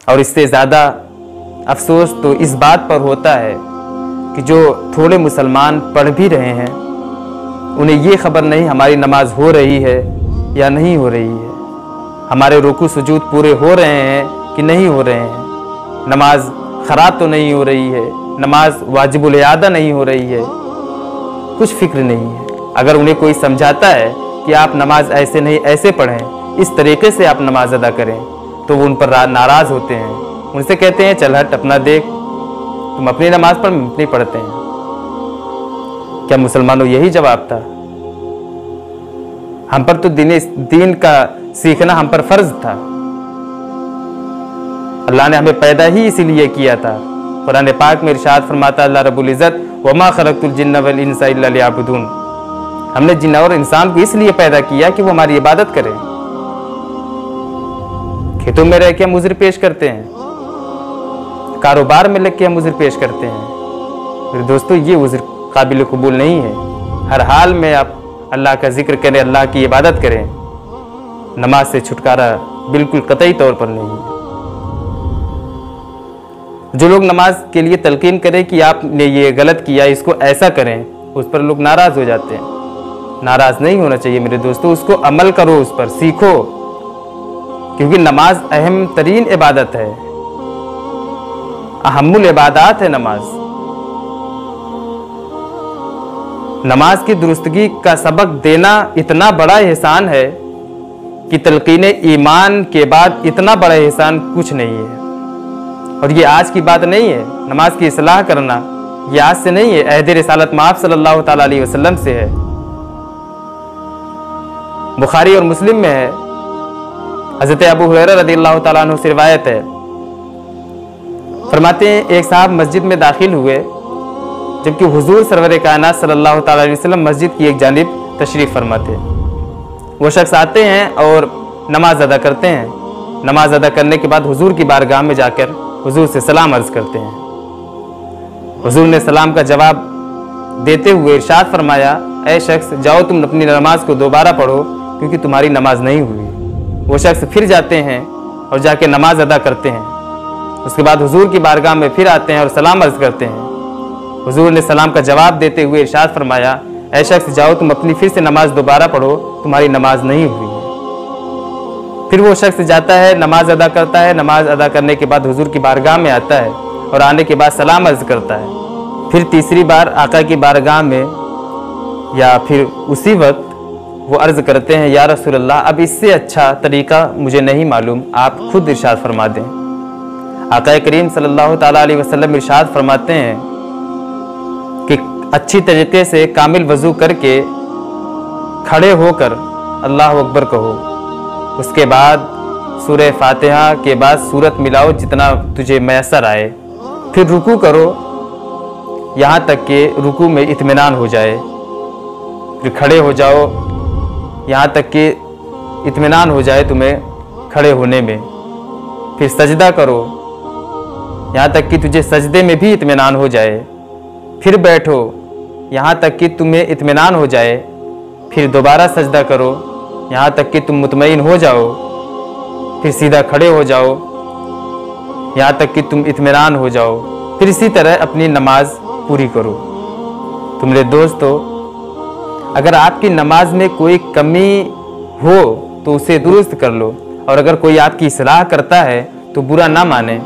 और इससे ज़्यादा अफसोस तो इस बात पर होता है कि जो थोड़े मुसलमान पढ़ भी रहे हैं उन्हें ये खबर नहीं हमारी नमाज हो रही है या नहीं हो रही है, हमारे रुकू सुजूद पूरे हो रहे हैं कि नहीं हो रहे हैं, नमाज ख़राब तो नहीं हो रही है, नमाज वाजिबुल इआदा नहीं हो रही है, कुछ फिक्र नहीं है। अगर उन्हें कोई समझाता है कि आप नमाज ऐसे नहीं ऐसे पढ़ें, इस तरीके से आप नमाज अदा करें, तो वो उन पर नाराज़ होते हैं, उनसे कहते हैं चल हट अपना देख, तुम अपनी नमाज पढ़, हम अपनी पढ़ते हैं। क्या मुसलमानों यही जवाब था? हम पर तो दीन का सीखना हम पर फर्ज था। अल्लाह ने हमें पैदा ही इसीलिए किया था। कुरान पाक में इरशाद फरमाता अल्लाह रब्बुल इज़्ज़त वमा खलक़तुल जिन्ना वल इंसा इल्ला लियअबुदून, हमने जिन्न और इंसान को इसलिए पैदा किया कि वो हमारी इबादत करें। खेतों में रह के हम उज़्र पेश करते हैं, कारोबार में लग के हम उज़्र पेश करते हैं। मेरे दोस्तों, ये उज़्र काबिल कबूल नहीं है। हर हाल में आप अल्लाह का जिक्र करें, अल्लाह की इबादत करें, नमाज से छुटकारा बिल्कुल कतई तौर पर नहीं है। जो लोग नमाज के लिए तलकीन करें कि आपने ये गलत किया, इसको ऐसा करें, उस पर लोग नाराज़ हो जाते हैं। नाराज़ नहीं होना चाहिए मेरे दोस्तों, उसको अमल करो, उस पर सीखो, क्योंकि नमाज अहम तरीन इबादत है, अहम्मुल इबादात है नमाज। नमाज की दुरुस्तगी का सबक देना इतना बड़ा एहसान है कि तलकीन ईमान के बाद इतना बड़ा एहसान कुछ नहीं है। और ये आज की बात नहीं है, नमाज की इस्लाह करना ये आज से नहीं है, अहद रिसालत में आप सल्लल्लाहु ताला अलैहि वसल्लम से है। बुखारी और मुस्लिम में है, हज़रत अबू हुरैरा रज़ियल्लाहु ताला अन्हु से रिवायत है, फरमाते हैं एक साहब मस्जिद में दाखिल हुए जबकि हुजूर सरवर कायनात सल्लल्लाहु ताला अलैहि वसल्लम मस्जिद की एक जानिब तशरीफ़ फरमाते। वो शख्स आते हैं और नमाज अदा करते हैं। नमाज अदा करने के बाद हुजूर की बारगाह में जाकर हुजूर से सलाम अर्ज़ करते हैं। हुजूर ने सलाम का जवाब देते हुए इरशाद फरमाया, ऐ शख्स जाओ तुम अपनी नमाज को दोबारा पढ़ो क्योंकि तुम्हारी नमाज नहीं हुई। वो शख्स फिर जाते हैं और जाके नमाज अदा करते हैं। उसके बाद हुजूर की बारगाह में फिर आते हैं और सलाम अर्ज़ करते हैं। हुजूर ने सलाम का जवाब देते हुए इरशाद फरमाया, ऐ शख्स जाओ तुम अपनी फिर से नमाज दोबारा पढ़ो, तुम्हारी नमाज नहीं हुई है। फिर वो शख्स जाता है, नमाज अदा करता है, नमाज अदा करने के बाद हुजूर की बारगाह में आता है और आने के बाद सलाम अर्ज़ करता है। फिर तीसरी बार आका की बारगाह में या फिर उसी वक्त वो अर्ज़ करते हैं, या रसूल अल्लाह अब इससे अच्छा तरीका मुझे नहीं मालूम, आप खुद इरशाद फरमा दें। आका करीम सल्लल्लाहु ताला अलैहि वसल्लम इरशाद फरमाते हैं कि अच्छी तरीके से कामिल वज़ू करके खड़े होकर अल्लाह अकबर कहो। उसके बाद सूरह फातिहा के बाद सूरत मिलाओ जितना तुझे मैसर आए। फिर रुकू करो यहाँ तक कि रुकू में इत्मीनान हो जाए। फिर खड़े हो जाओ यहाँ तक कि इत्मीनान हो जाए तुम्हें खड़े होने में। फिर सजदा करो यहाँ तक कि तुझे सजदे में भी इत्मीनान हो जाए। फिर बैठो यहाँ तक कि तुम्हें इत्मीनान हो जाए। फिर दोबारा सजदा करो यहाँ तक कि तुम मुतमईन हो जाओ। फिर सीधा खड़े हो जाओ यहाँ तक कि तुम इत्मीनान हो जाओ। फिर इसी तरह अपनी नमाज पूरी करो। तो मेरे दोस्तों, अगर आपकी नमाज में कोई कमी हो तो उसे दुरुस्त कर लो, और अगर कोई आपकी इस्लाह करता है तो बुरा ना माने,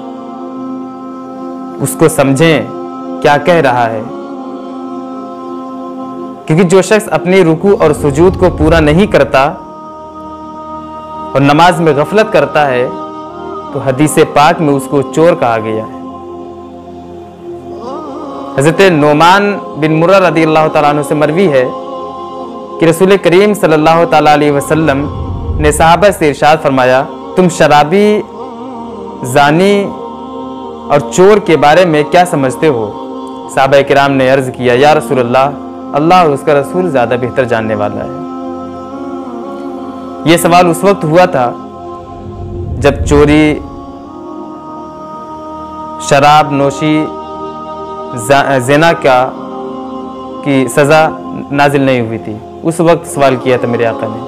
उसको समझें क्या कह रहा है। क्योंकि जो शख्स अपनी रुकू और सुजूद को पूरा नहीं करता और नमाज में गफलत करता है तो हदीस पाक में उसको चोर कहा गया है। हज़रत नोमान बिन मुर्रा रज़ियल्लाहु ताला अन्हु से मरवी है कि रसूल करीम सल्लल्लाहु ताला अलैहि वसल्लम ने सहाबा से इरशाद फरमाया, तुम शराबी, जानी और चोर के बारे में क्या समझते हो? सहाबा किराम ने अर्ज़ किया, या रसूल अल्लाह, अल्लाह और उसका रसूल ज़्यादा बेहतर जानने वाला है। ये सवाल उस वक्त हुआ था जब चोरी, शराब नोशी, ज़िना की सज़ा नाजिल नहीं हुई थी। उस वक्त सवाल किया था मेरे आका ने।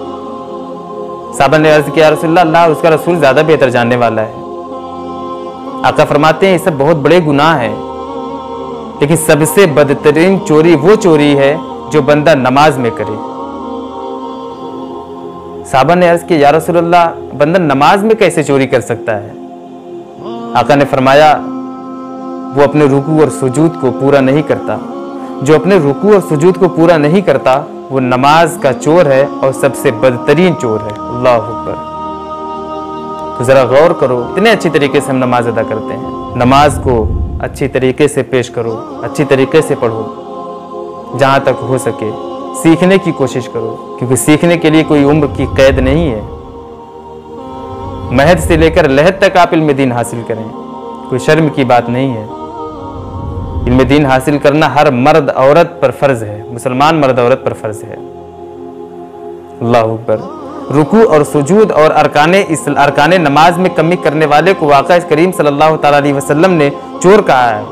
साहबा ने अर्ज़ किया, रसूलुल्लाह, अल्लाह और उसका रसूल ज़्यादा बेहतर जानने वाला है। आका फरमाते हैं ये सब बहुत बड़े गुनाह हैं, लेकिन सबसे बदतरीन चोरी वो चोरी है जो बंदा नमाज में करे। साहबा ने अर्ज किया, या रसूलल्लाह, बंदा नमाज में कैसे चोरी कर सकता है? आका ने फरमाया, वो अपने रुकू और सुजूद को पूरा नहीं करता। जो अपने रुकू और सुजूद को पूरा नहीं करता वो नमाज का चोर है और सबसे बदतरीन चोर है। अल्लाह अकबर। तो जरा गौर करो, इतने अच्छी तरीके से हम नमाज अदा करते हैं। नमाज को अच्छी तरीके से पेश करो, अच्छी तरीके से पढ़ो, जहाँ तक हो सके सीखने की कोशिश करो, क्योंकि सीखने के लिए कोई उम्र की कैद नहीं है। महद से लेकर लहद तक आप इल्म दीन हासिल करें, कोई शर्म की बात नहीं है। इल्म दीन हासिल करना हर मर्द औरत पर फर्ज है, मुसलमान मर्द औरत पर फर्ज है। अल्लाह अकबर। रुकू और सुजूद और अरकाने नमाज में कमी करने वाले को वाक़ा करीम सल्लल्लाहु ताला अलैहि वसल्लम ने चोर कहा है।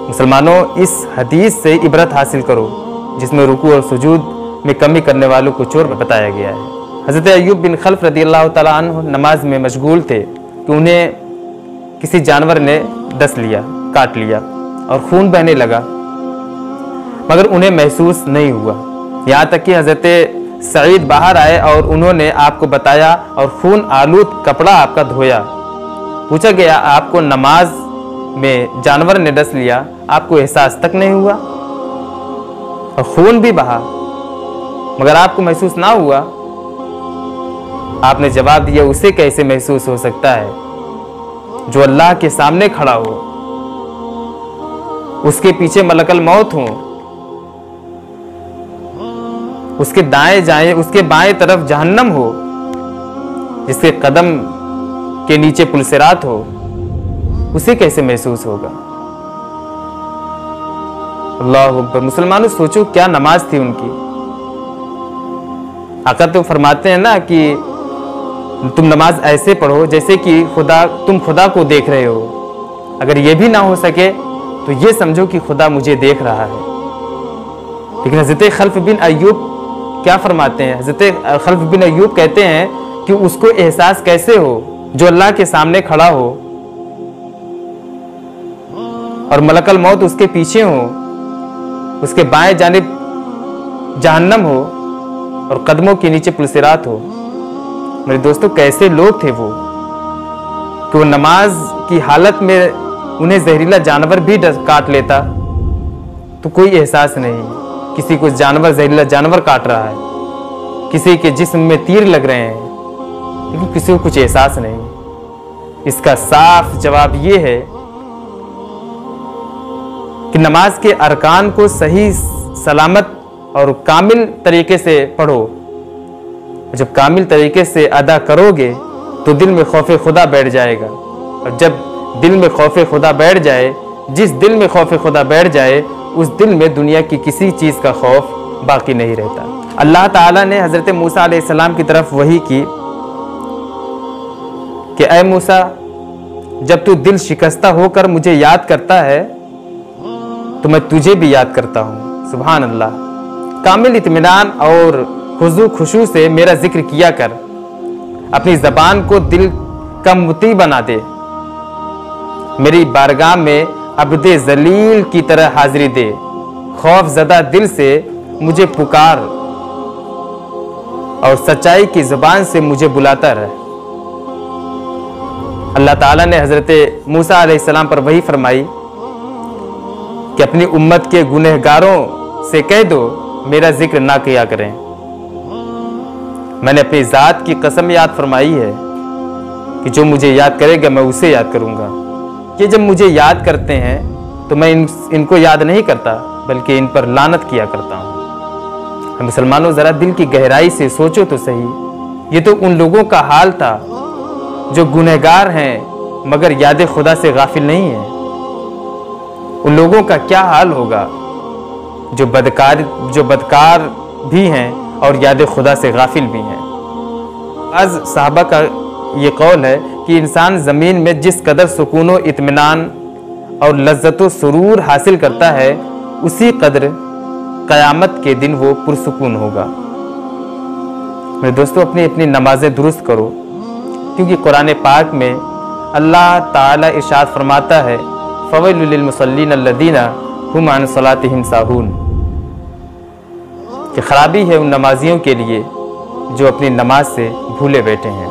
मुसलमानों, इस हदीस से इबरत हासिल करो जिसमें रुकू और सुजूद में कमी करने वालों को चोर बताया गया है। हज़रत अय्यूब बिन खल्फ रदियल्लाहु ताला अन्हु नमाज में मशगूल थे कि उन्हें किसी जानवर ने डस लिया, काट लिया और खून बहने लगा, मगर उन्हें महसूस नहीं हुआ। यहाँ तक कि हज़रत सईद बाहर आए और उन्होंने आपको बताया और खून आलूद कपड़ा आपका धोया। पूछा गया, आपको नमाज में जानवर ने डस लिया, आपको एहसास तक नहीं हुआ और खून भी बहा, मगर आपको महसूस ना हुआ? आपने जवाब दिया, उसे कैसे महसूस हो सकता है जो अल्लाह के सामने खड़ा हो, उसके पीछे मलकल मौत हो, उसके दाएं जाए उसके बाएं तरफ जहन्नम हो, जिसके कदम के नीचे पुलसिरात हो, उसे कैसे महसूस होगा? अल्लाह अकबर। मुसलमानों, सोचो क्या नमाज थी उनकी। आका तो फरमाते हैं ना कि तुम नमाज ऐसे पढ़ो जैसे कि तुम खुदा को देख रहे हो। अगर ये भी ना हो सके तो ये समझो कि खुदा मुझे देख रहा है। लेकिन हज़रत खल्फ बिन अय्यूब क्या फरमाते हैं? हज़रत खल्फ बिन अय्यूब कहते हैं कि उसको एहसास कैसे हो जो अल्लाह के सामने खड़ा हो और मलकल मौत उसके पीछे हो, उसके बाएं जानिब जहन्नम हो और कदमों के नीचे पुलसिरात हो। मेरे दोस्तों, कैसे लोग थे वो कि वो नमाज की हालत में उन्हें जहरीला जानवर भी काट लेता तो कोई एहसास नहीं। किसी को जहरीला जानवर काट रहा है, किसी के जिस्म में तीर लग रहे हैं, लेकिन किसी को कुछ एहसास नहीं। इसका साफ जवाब ये है कि नमाज के अरकान को सही सलामत और कामिल तरीके से पढ़ो। जब कामिल तरीके से अदा करोगे तो दिल में खौफ खुदा बैठ जाएगा, और जब दिल में खौफ खुदा बैठ जाए, जिस दिल में खौफ खुदा बैठ जाए, उस दिल में दुनिया की किसी चीज़ का खौफ बाकी नहीं रहता। अल्लाह ताला ने हज़रत मूसा अलैहिस्सलाम की तरफ वही की कि ऐ मूसा, जब तू दिल शिकस्ता होकर मुझे याद करता है तो मैं तुझे भी याद करता हूँ। सुभान अल्लाह। कामिल इत्मीनान और खुशू खुशू से मेरा जिक्र किया कर, अपनी ज़बान को दिल का मुती बना दे, मेरी बारगाह में अब्दे जलील की तरह हाजिरी दे, खौफ ज़दा दिल से मुझे पुकार और सच्चाई की ज़बान से मुझे बुलाता रहे। अल्लाह ताला ने हज़रत मूसा अलैहिस्सलाम पर वही फरमाई कि अपनी उम्मत के गुनहगारों से कह दो मेरा जिक्र ना किया करें। मैंने अपनी ज़ात की कसम याद फरमाई है कि जो मुझे याद करेगा मैं उसे याद करूँगा। ये जब मुझे याद करते हैं तो मैं इनको याद नहीं करता, बल्कि इन पर लानत किया करता हूँ। मुसलमानों, ज़रा दिल की गहराई से सोचो तो सही। ये तो उन लोगों का हाल था जो गुनहगार हैं मगर याद खुदा से गाफिल नहीं है। उन लोगों का क्या हाल होगा जो बदकार भी हैं और याद खुदा से गाफिल भी हैं। आज साहबा का ये कौल है कि इंसान ज़मीन में जिस कदर सुकून व इत्मीनान और लज्जत व सुरूर हासिल करता है, उसी कदर क़यामत के दिन वो पुरसुकून होगा। मेरे दोस्तों, अपनी अपनी नमाजें दुरुस्त करो, क्योंकि कुरान पाक में अल्लाह ताला इरशाद फरमाता है, फ़वैलुल लिल मुसल्लीन अल्लज़ीना हुम अन सलातिहिम साहून, कि खराबी है उन नमाजियों के लिए जो अपनी नमाज से भूले बैठे हैं।